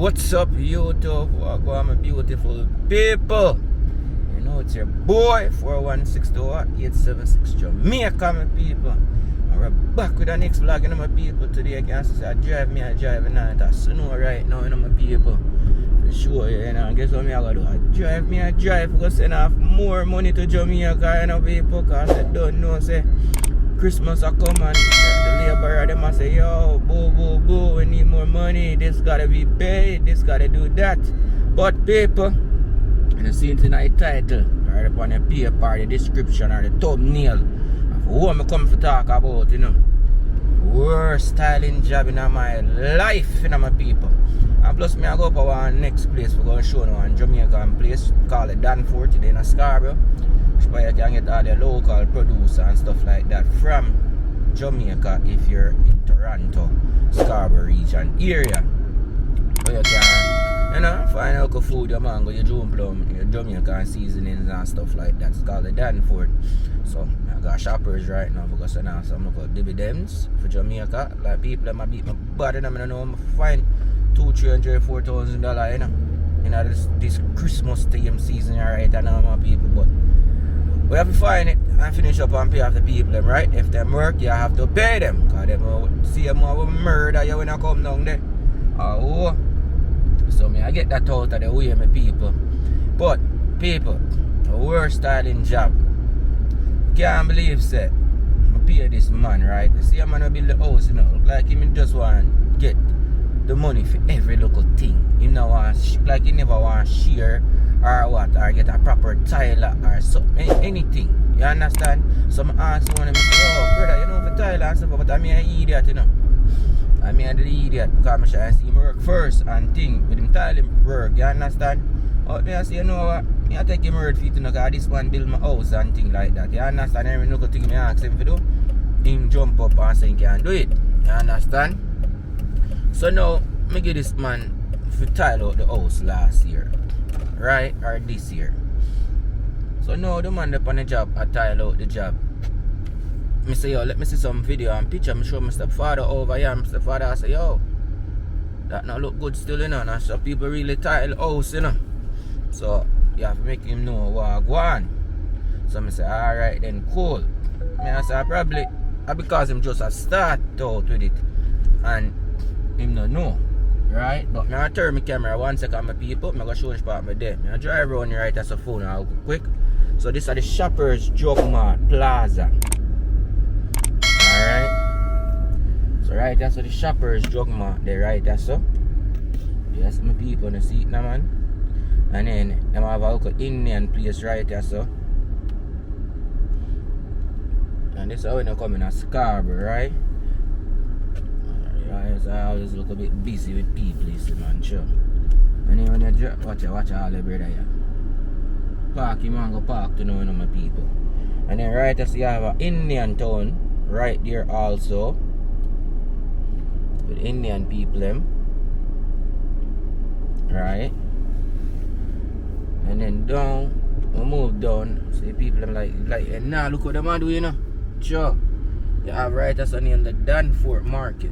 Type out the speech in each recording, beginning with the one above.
What's up, YouTube? Welcome, my beautiful people. You know it's your boy 4162876 Jamaica, my people. And we're back with the next vlog, you know, my people. Today I can say I drive night. It's snow right now, you know, my people. For sure, you know. And guess what I gotta do? I drive. We're gonna send off more money to Jamaica, you know, people. Because I don't know, say Christmas are coming and the laborer them say, yo, boo, we need more money, this gotta be paid, this gotta do that. But people, you see it in the title, right up on the paper, the description or the thumbnail of what I'm come to talk about, you know. Worst styling job in my life, you know, my people. And plus me I go up to our next place, we're going to show you one Jamaican place called the Danfort today in Scarborough. Where you can get all the local producer and stuff like that from Jamaica if you're in Toronto, Scarborough region area. Where you can, you know, find local food, your mango, your June plum, your Jamaican seasonings and stuff like that. It's called the Danfort. So I got shoppers right now because I know some local dividends for Jamaica. Like people that might beat my body, I don't know, I'm find $200,000, $300,000, you know. You know, this Christmas theme season, right? I know my people, but we have to find it and finish up and pay off the people, right? If they work, you have to pay them. Because they see them will murder you when I come down there. Oh, so me, I get that out of the way, my people. But, people, a worst styling job. Can't believe, say, I pay this man, right? You see a man who build the house, you know, look like him just want to get the money for every local thing. He no want, like he never want to share or what, or get a proper tile or something, anything. You understand? Some ask one of them, say, oh brother, you know for tile and stuff, but I'm an idiot, you know. I'm the idiot because I'm trying to see him work first and think with him tile him work, you understand? But me I say, you know what, I take him word for it, you know, because this one build my house and things like that. You understand? Every little thing I ask him to do, him jump up and say he can do it. You understand? So now, me give this man for tile out the house last year. Right, or this year. So now the man up on the job, I tile out the job. Me say, yo, let me see some video and picture. Me show my stepfather over here. My stepfather I say, yo, that not look good still, you know. And so people really tile house, you know. So you have to make him know what go on. So me say, alright then, cool. Me I say, probably because him just a start out with it and him no know. Right, but I'm going to turn my camera 1 second, my people. I'm going to show you part of my day. I'm going to drive around here right as a phone now quick. So this are the Shoppers Drug Mart Plaza. Alright. So right that's the Shoppers Drug Mart there, right that's so. Yes, my people on the seat now, man. And then them have a local Indian place right there, so. And this is how you come in a Scarborough, right? I always look a bit busy with people, man, sure. And then when you drop, watch all the brother here. Park, you man go park to know, you know, my people. And then right as you have an Indian town right there also. With Indian people them. Right. And then down, we move down. See people them like nah, look what them man do, you know. Sure. You have right as on the Danfort Market.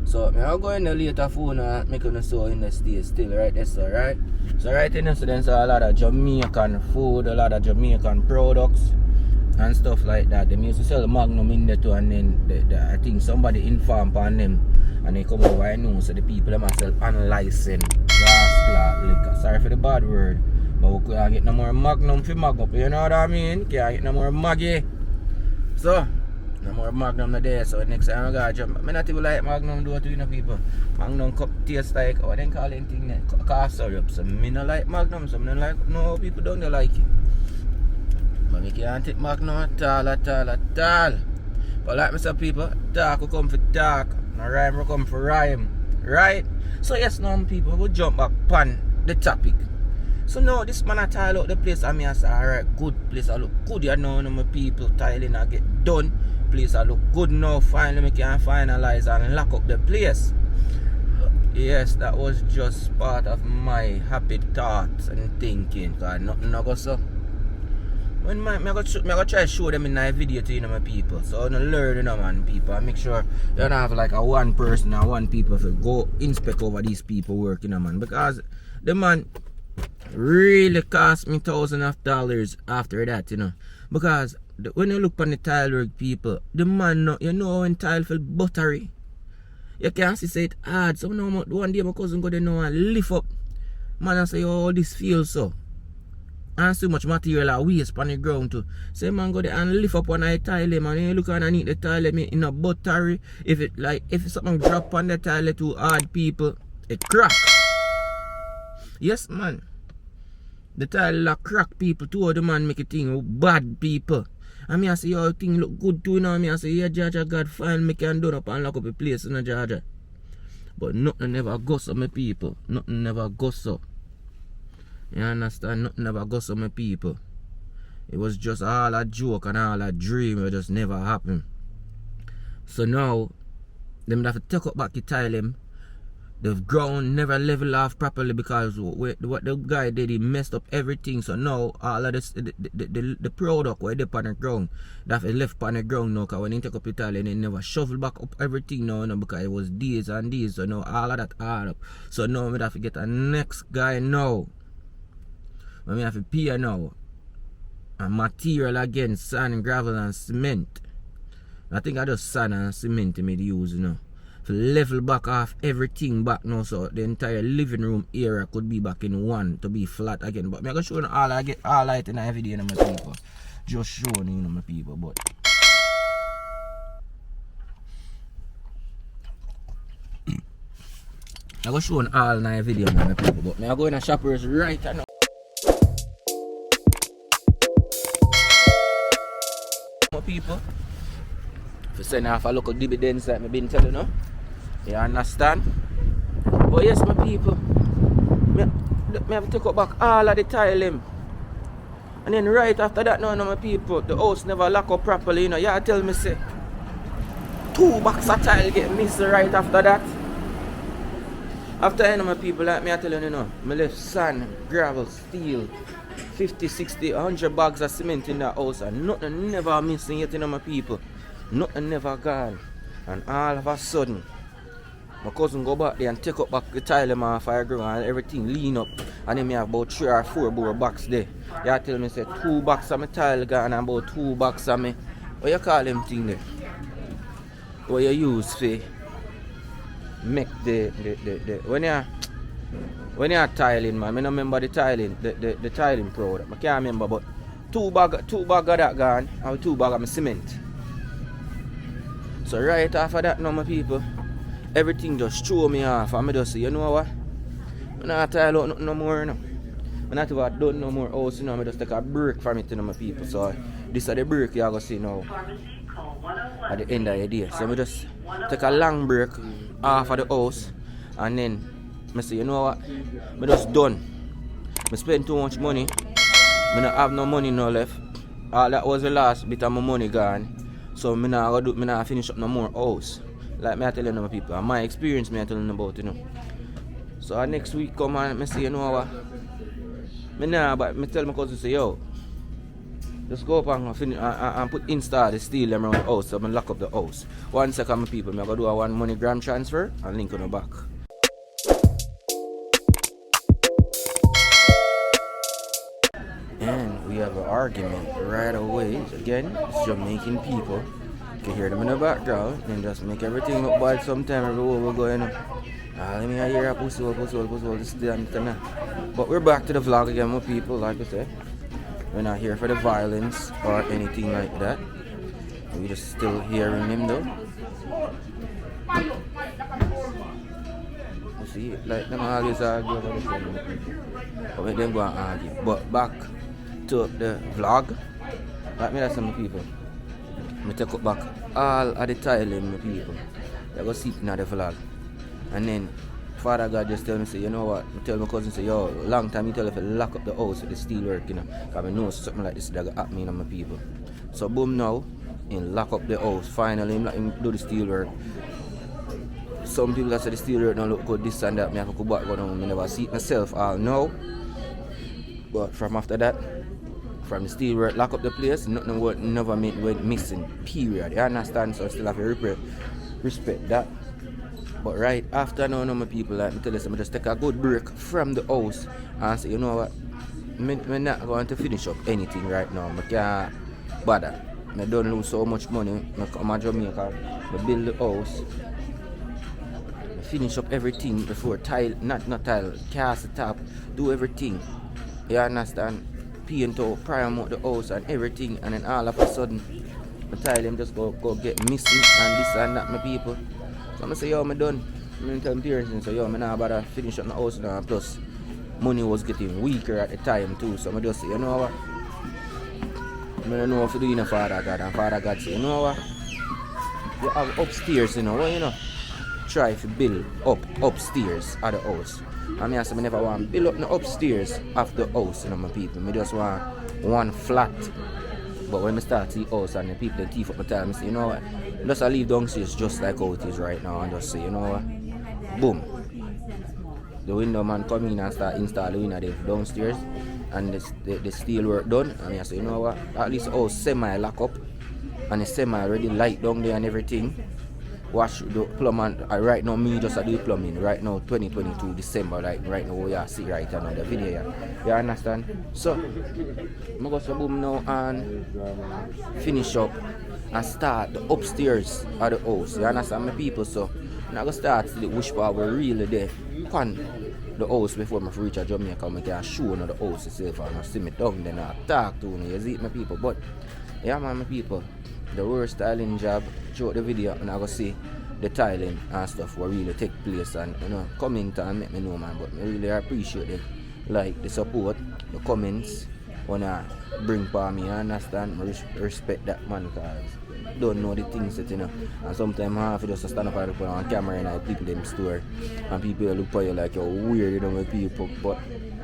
So I'll go in the later phone and make them so in the stay still right there, so right? So right in there, so then so a lot of Jamaican food, a lot of Jamaican products and stuff like that. They used to sell Magnum in there too, and then I think somebody informed on them and they come over and know, so the people them sell unlicensed glass liquor. Sorry for the bad word. But we can't get no more Magnum for mag up, you know what I mean? Can't get no more Maggie. So no more Magnum there, so next time I gotta jump. I not even like Magnum do to, you know, people. Magnum cup taste like, what they call it thing there, cough syrup. So me not like Magnum, so me not like, no people don't like it. But we can't take Magnum at all. But like me say, people, talk will come for talk, and rhyme will come for rhyme, right? So yes, now people, we'll jump back on the topic. So now this man I tile out the place, and me I say, alright, good place, I look good, you know, my people tiling I get done. Place I look good now, finally we can finalize and lock up the place. Yes, that was just part of my happy thoughts and thinking, because nothing go so. When man, me go try to show them in a video to my people. So I learn man people. I make sure you don't have like a one person or one people to go inspect over these people working man. Because the man really cost me thousands of dollars after that, Because when you look on the tile work people, the man when tile feel buttery. You can't see it hard. So now one day my cousin go there now and lift up. Man, I say, oh, this feels so. And so much material I waste on the ground too. So man go there and lift up one of the tile, man. And you look underneath the tile, in a buttery. If something drop on the tile too hard, people, it crack. Yes, man. The tile crack, people. Two of the man make it thing bad, people. And me I say, oh, thing look good too now. Me I say, yeah, Georgia, God, fine, me can do up and lock up a place in Georgia. But nothing never goes up, my people. Nothing never goes up. You understand? Nothing never goes up, my people. It was just all a joke and all a dream. It just never happened. So now, them have to take up back the tile them. The ground never level off properly because what the guy did, he messed up everything. So now all of this, the product where they on the ground, that is left on the ground now. Because when he take up the tile and they never shovel back up everything now, because it was days and days. So now all of that hard up. So now we have to get a next guy now. We have to pay now. And material again, sand, gravel and cement. I think I just sand and cement made use to level back off everything back now, so the entire living room area could be back in one to be flat again. But I'm gonna show you all I get all light in every day, my people. Just showing you, my people. But I'm gonna show you all in a video, my people. But I'm going to shoppers right now. My people, if you send off a local dividends that I've been telling you. You understand? But yes, my people, me have to take up back all of the tile them. And then right after that now, my people, the house never lock up properly, You tell me say 2 boxes of tile get missed right after that. After my people, like me I tell you, me left sand, gravel, steel, 50, 60, 100 bags of cement in that house, and nothing never missing yet, my people. Nothing never gone. And all of a sudden, my cousin go back there and take up back the tile them off fire ground and everything lean up. And then me have about 3 or 4 more boxes there. You tell me say 2 boxes of my tile gone and about 2 boxes of me. What you call them thing there? What you use for make the when you're tiling, man, I don't remember the tiling, the tiling product. I can't remember, but 2 bag of that gone and 2 bag of my cement. So right after that now, my people, everything just throw me off, and I just say, you know what? I'm not tile out nothing no more, I'm not even done no more house, I just take a break from it, my people. So this is the break you're going to see now at the end of the day. So I just take a long break off of the house, and then I say, you know what? I'm just done. I spend too much money. I don't have no money no left. All that was the last bit of my money gone. So I not finish up no more house. Like me I tell you my people, and my experience me I telling about, So next week come and I say, you know what? But I tell my cousin say, yo, just go up and install the steel around the house, so I lock up the house. 1 second, my people, I'm gonna do a MoneyGram transfer and link on the back. And we have an argument right away. Again, it's Jamaican people. You can hear them in the background and just make everything look bad sometime everywhere we're going. Let me hear a pussy, this and But we're back to the vlog again, my people, like I said. We're not here for the violence or anything like that. We're just still hearing him though. You see, like them always argue about the same. But make them go and argue. But back to the vlog. Like me, that's some people. I take up back all of the tiling, my people. They go sit in the vlog. And then Father God just tell me, say, you know what? I tell my cousin, say, yo, long time you tell if you lock up the house with the steel work, Because I know something like this that happen in my people. So boom now, and lock up the house. Finally, let him do the steel work. Some people that say the steel work don't look good, this and that. I have to go back, I never see it myself all now. But from after that, from the steel work lock up the place, nothing would never went missing, period. You understand? So I still have to respect that. But right after now, my people, like me tell you, so I just take a good break from the house and say, you know what, I'm not going to finish up anything right now. I can't bother. I don't lose so much money. I come to Jamaica, I build the house, I finish up everything before not tile, cast the top, do everything. You understand? Paint out, prime out the house and everything, and then all of a sudden, I tell them just go get missing and this and that, my people. So I say, yo, I'm done. I'm tell my parents, so yo, I'm not about to finish up my house now. Plus, money was getting weaker at the time too. So I just say, you know what? I don't know what to do in a Father God. And Father God say, you know what? You have upstairs, you know. Well, you know, try to build upstairs at the house. I mean, I say, I never want to build up the upstairs of the house, you know, my people. I just want one flat. But when I start the house and the people they teeth up my time, I say, you know what? Just I leave downstairs just like how it is right now and just say, you know what? Boom. The window man come in and start installing the window downstairs and the steel work done. And I say, you know what? At least house semi lock up and the semi already light down there and everything. Wash the plumbing. Right now me just do plumbing. Right now 2022 December, like right now you see right now the video here. You understand? So I'm going to boom now and finish up and start the upstairs of the house. You understand my people? So I'm going to start the wish power really there on the house before I reach a Jamaica. I can show you the house itself and I see me down then I talk to me. You see my people? But yeah man, my people, the worst styling job throughout the video and I go see the tiling and stuff will really take place and you know comment and make me know man. But I really appreciate it, like the support, the comments wanna bring for me. I understand, I respect that man because don't know the things that you know. And sometimes I have to just stand up and put on camera and like people them store and people look for you like you're weird, you know, with people. But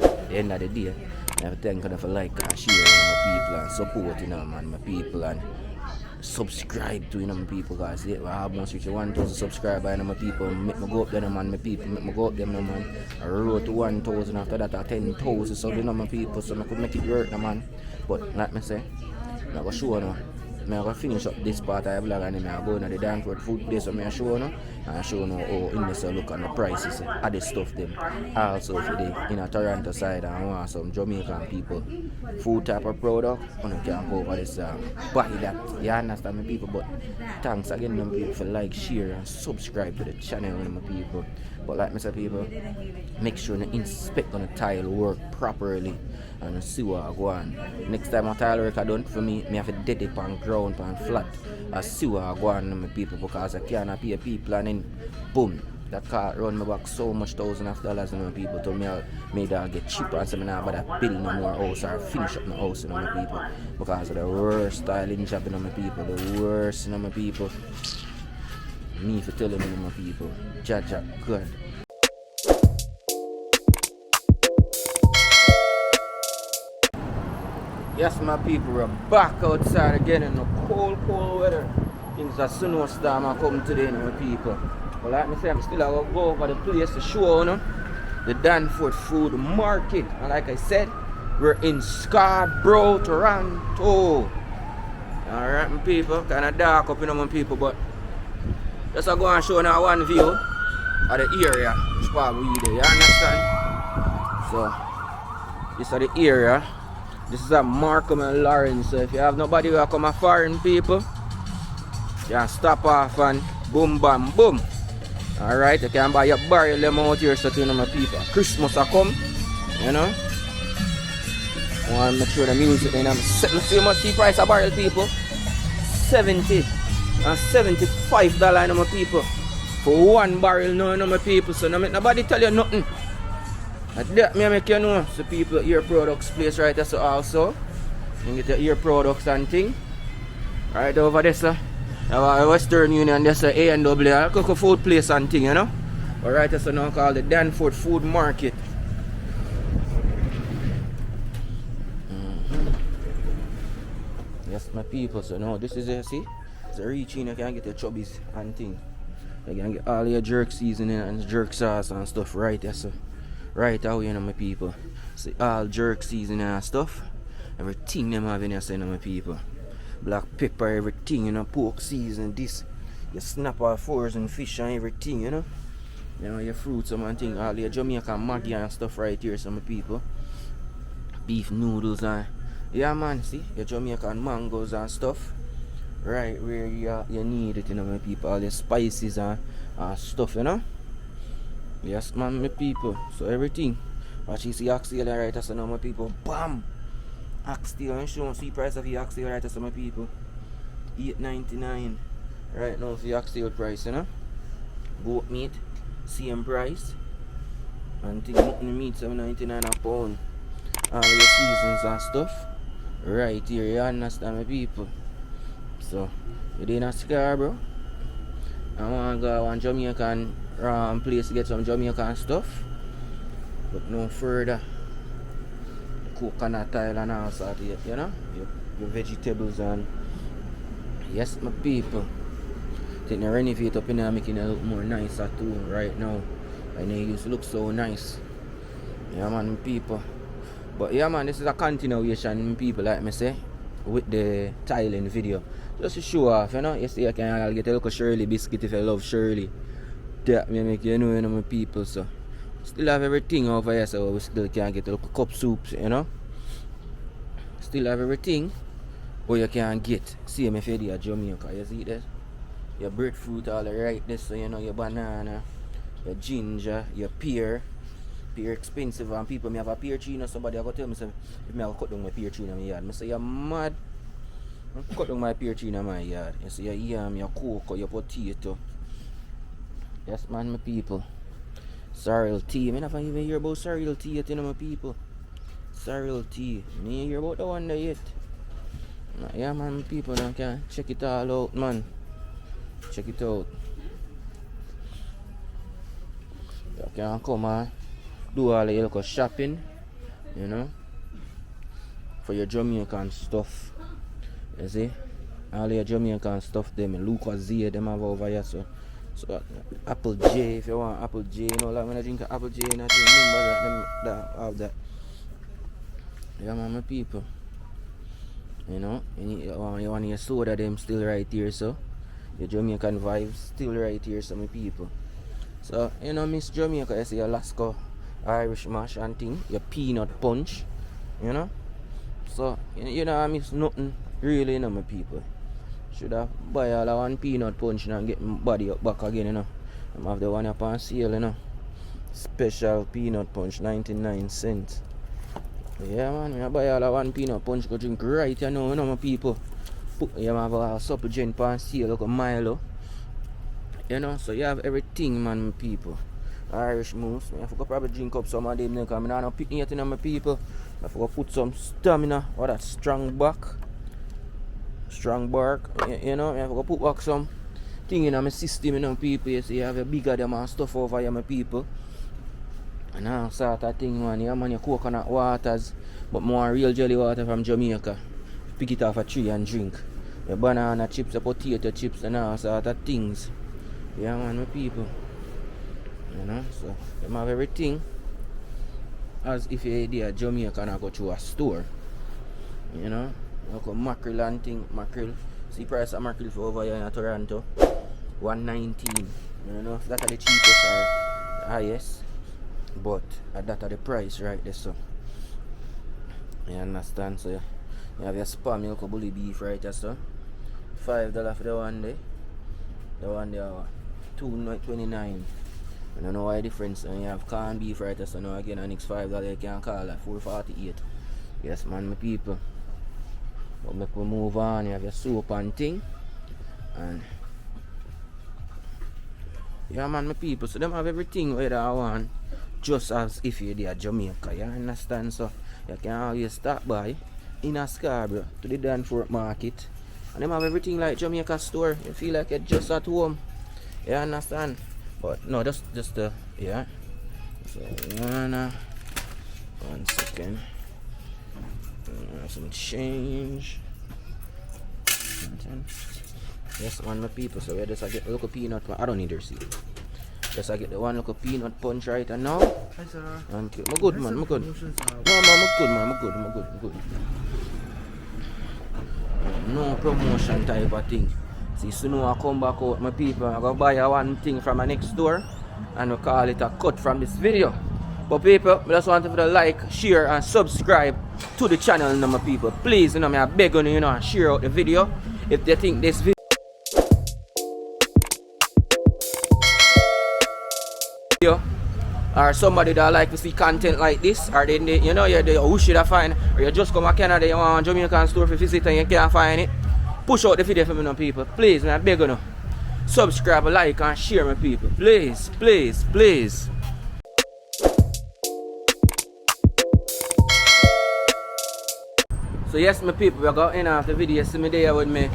at the end of the day, I have to thank you for like and share, you know, my people and support, you know, man, my people and subscribe to, you know, my people guys. Yeah, I almost reach 1,000 subscribers, you know, my people. Make me go up there, you know, man, my people. Make me go up there, you know, man. I wrote to 1,000 after that, 10,000. So, you know, my people. So I could make it work, you know, man. But like me say, I'm going to show you. I'm going to finish up this part of the vlog and then I'm going to the Danford food place. So I'm going to show you. And show you how in this look on the prices of the stuff them. Also for the in a Toronto side and want some Jamaican people food type of product, you can go over this buy that. You understand my people? But thanks again my people for like, share and subscribe to the channel, my people. But like I said, people, make sure you inspect on the tile work properly and see what I go on. Next time a tile work I done for me, I have to dead it on ground and flat. I see what I go on, my people, because I can't pay people and then boom, that car run me back so much $1,000 and my people told me I made that get cheaper and say me now but I build no more house or finish up my house, you know, my people, because of the worst styling job, you know, my people, the worst, you know, my people. Me for telling me, my people, Jaja, good. Yes, my people, we're back outside again in the cold weather. Things are snowstorm are coming today, my people. But like I say, I'm still going to go over the place to show you the Danford Food Market. And like I said, we're in Scarborough, Toronto. Alright, my people, kind of dark up, you know, my people, but just go and show now one view of the area. Which part we there, you understand? So, this is the area. This is a Markham and Lawrence. So if you have nobody who come a foreign people, you can stop off and boom bam boom. Alright, you can buy your barrel them out here so you know, my people. Christmas are come, you know. I want to make sure the music and I'm see how much the price of barrel, people. $70 and $75, you know, my people. For one barrel, no, you know, my people. So no make nobody tell you nothing. At that me make you know. So people, ear products place right there, so also you can get the ear products and thing. Right over there, sir. Western Union, there's a A&W, cook food place and thing, you know. Alright, that's so now called the Danford Food Market. Yes, my people, so now this is it, see? It's a reaching, you can get your chubbies and thing. You can get all your jerk seasoning and jerk sauce and stuff right there, so. Right out here, you know, my people. See, all jerk seasoning and stuff. Everything them have in here, saying my people. Black pepper, everything, you know, pork season, this. Your snapper, frozen fish and everything, you know. You know, your fruits and thing, all your Jamaican Maggi and stuff right here, some people. Beef noodles and yeah man, see your Jamaican mangoes and stuff. Right where you need it, you know, my people, all your spices and stuff, you know. Yes man, my people. So everything. Watch you see oxtail right that's now my people. Bam! Oxtail and show see price of the oxtail right that's my people. $8.99 right now for the oxtail price, you know. Goat meat, same price. And thing mutton meat $7.99 a pound. All your seasons and stuff. Right here, you understand my people. So you're in a Scarborough. I want to go to one Jamaican place to get some Jamaican stuff. But no further. Coconut oil and all sort of, you know, your vegetables and yes my people. I think they renovate up in there, making it look more nicer too right now. And it used to look so nice. Yeah man, my people. But yeah man, this is a continuation, people, like me say, with the tiling video. Just to show off, you know. You see I can get a little Shirley biscuit if I love Shirley. That may make you know, my people. So still have everything over here, so we still can get a little cup soups, you know. Still have everything where you can get. See me if you're at Jamaica, you see that? Your breadfruit all right there, so you know your banana, your ginger, your pear. Pear expensive and people may have a pear tree, you know, somebody will tell me say, if me have cut down my pear tree in my yard. I say you're mad. Cut down my pear tree in my yard. You see your yam, your cocoa, your potato. Yes man, my people. Sorrel tea. I never even hear about sorrel tea yet, you know, my people. Sorrel tea. I ain't hear about that one there yet. Yeah man, my people, now can check it all out, man. Check it out. You can come on. Do all your local shopping, you know, for your Jamaican stuff. You see, all your Jamaican stuff, them Lucas them have over here. So Apple J, if you want Apple J, you know, like when I drink Apple J, you know, remember that them that have that. Yeah, man, my people. You know, you want your soda, them still right here, so your Jamaican vibes still right here, so my people. So you know, Miss Jamaica, you see Alaska. Irish mash and thing, your peanut punch, you know. So you know I miss nothing really, you know, my people. Should have buy all of one peanut punch now and get my body up back again, you know. I have the one up on sale, you know. Special peanut punch, 99 cents. Yeah man, I buy all of one peanut punch, go drink right, you know, my people. You have a supper gin on sale, like a Milo. You know, so you have everything, man, my people. Irish moves. I forgot probably drink up some of them because I'm not picking it in my people. I forgot put some stamina or that strong bark. You know, I forgot put back some thing in my system, you know, people. You see, you have a bigger them and stuff over here, my people. And all sort of thing, man. Yeah, man, your coconut waters, but more real jelly water from Jamaica. Pick it off a tree and drink. Your banana chips, your potato chips, and all sort of things. Yeah, man, my people. You know, so they have everything as if you're there at Jamaica and go to a store. You know, like a mackerel and thing, mackerel. See price of mackerel for over here in Toronto, $1.19. You know, that's the cheapest or the highest, but that's the price right there. So you understand? So you have your spam milk or bully beef right there. So $5 for the one day. The one there $2.29. I don't know why difference. And you have corned beef right there, so now again an next $5 you can call that $4.48. Yes man, my people. But make we move on. You have your soap and thing. And yeah man, my people. So them have everything where I want. Just as if you're there at Jamaica, you understand? So you can always stop by in a Scarborough to the Danforth Market. And them have everything like Jamaica store. You feel like you're just at home. You understand? But no, just the yeah. So one second. Some change. Yes, one my people. So we just get a local peanut. I don't need a receipt. Just I get the one little peanut punch right and now. Hi, sir. Thank you. I'm good, man. I'm good. No, man, I'm good. No promotion type of thing. See, soon I come back out, my people. I go buy one thing from my next door and we call it a cut from this video. But people, I just want you to like, share and subscribe to the channel, my people. Please, I beg you, share out the video if they think this video or somebody that like to see content like this, or they who should I find, or you just come to Canada, you want a Jamaican store for visit and you can't find it, push out the video for me, people. Please, I beg you, subscribe, like and share, my people. Please. So yes, my people, we got in after the video. See me there with me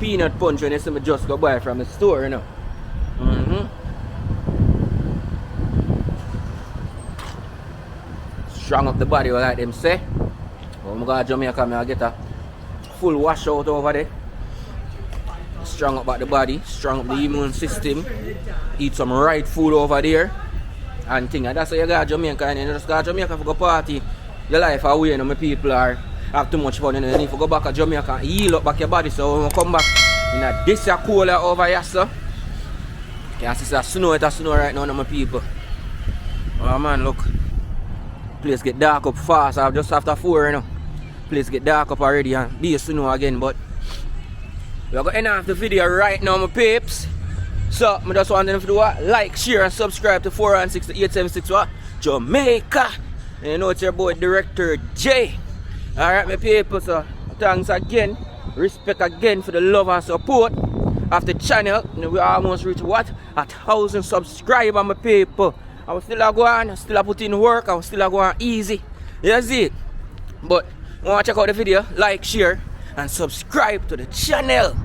peanut punch when you see me just go buy from the store, Strong up the body, like them say. When I go to Jamaica, I get a full wash out over there. Strong up the body, strong up the immune system. Eat some right food over there. And thing. And that's why you go to Jamaica, and you just go to Jamaica for go party. Your life away, my people are have too much fun, you need to go back to Jamaica and heal up back your body. So when we come back in a this cooler over here, so you can see it's snow right now, my people. Oh man, look. Place get dark up fast, just after 4, Place get dark up already and be snow again, but we're going to end off the video right now, my peeps. So I just want them to do what? Like, share and subscribe to 416-876 Jamaica. And you know it's your boy Director J. Alright, my people, so thanks again, respect again for the love and support of the channel. We almost reached what? 1,000 subscribers, my people. I was still going, still put in work, I was still going easy. You see it? But want to check out the video, like, share and subscribe to the channel.